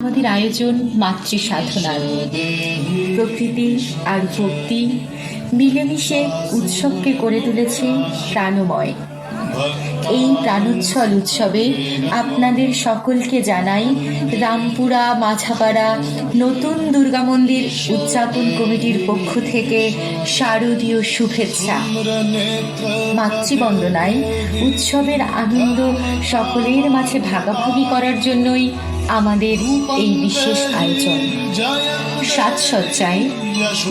আমাদের আয়োজন মাতৃ সাধনার। প্রকৃতি আর ভক্তি মিলেমিশে উৎসবকে করে তুলেছে প্রাণময়। এই প্রাণোচ্ছল উৎসবে আপনাদের সকলকে জানাই রামপুরা মাঝাপাড়া নতুন দুর্গা মন্দির উদযাপন কমিটির পক্ষ থেকে শারদীয় শুভেচ্ছা। মাতৃবন্দনায় উৎসবের আনন্দ সকলের মাঝে ভাগাভাগি করার জন্যই আমাদের এই বিশেষ আয়োজন। সাজসজ্জায়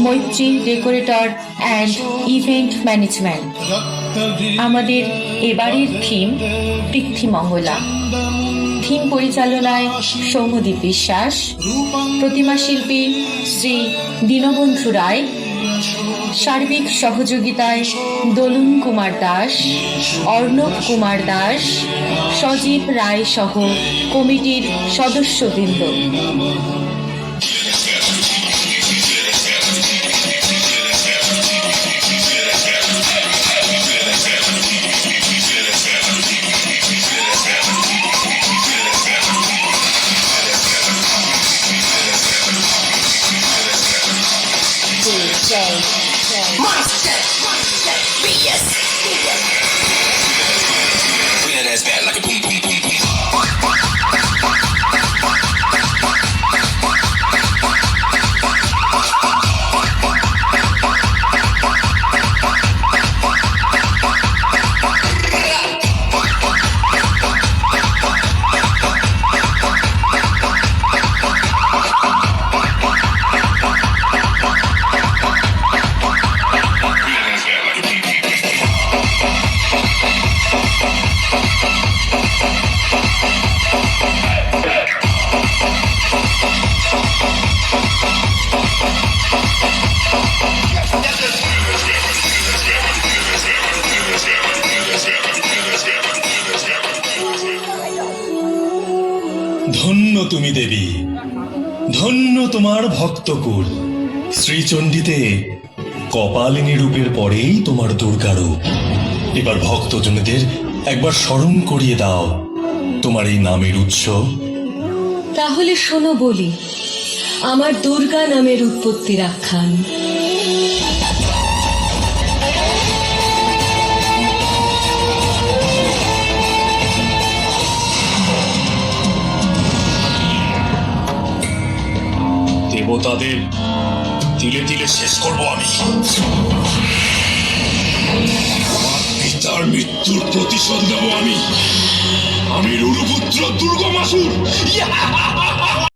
মৈত্রী ডেকোরেটর অ্যান্ড ইভেন্ট ম্যানেজমেন্ট। আমাদের এবারের থিম পৃথ্বীমঙ্গলা। থিম পরিচালনায় সৌম্যদীপ বিশ্বাস, প্রতিমা শিল্পী শ্রী দীনবন্ধু রায়, সার্বিক সহযোগিতায় দোলন কুমার দাস, অর্ণব কুমার দাস, সজীব রায় সহ কমিটির সদস্যবৃন্দ। ধন্য তুমি দেবী, ধন্য তোমার ভক্তকুল। শ্রীচণ্ডীতে কপালিনী রূপের পরেই তোমার দুর্গা রূপ। এবার ভক্তজনদের একবার স্মরণ করিয়ে দাও তোমার এই নামের উৎস। তাহলে শোনো বলি আমার দুর্গা নামের উৎপত্তির আখ্যান। দেবতাদের তিলে তিলে শেষ করব আমি। আমার পিতার মৃত্যুর প্রতিশোধ নেব আমি। আমি রুরুপুত্র দুর্গমাসুর।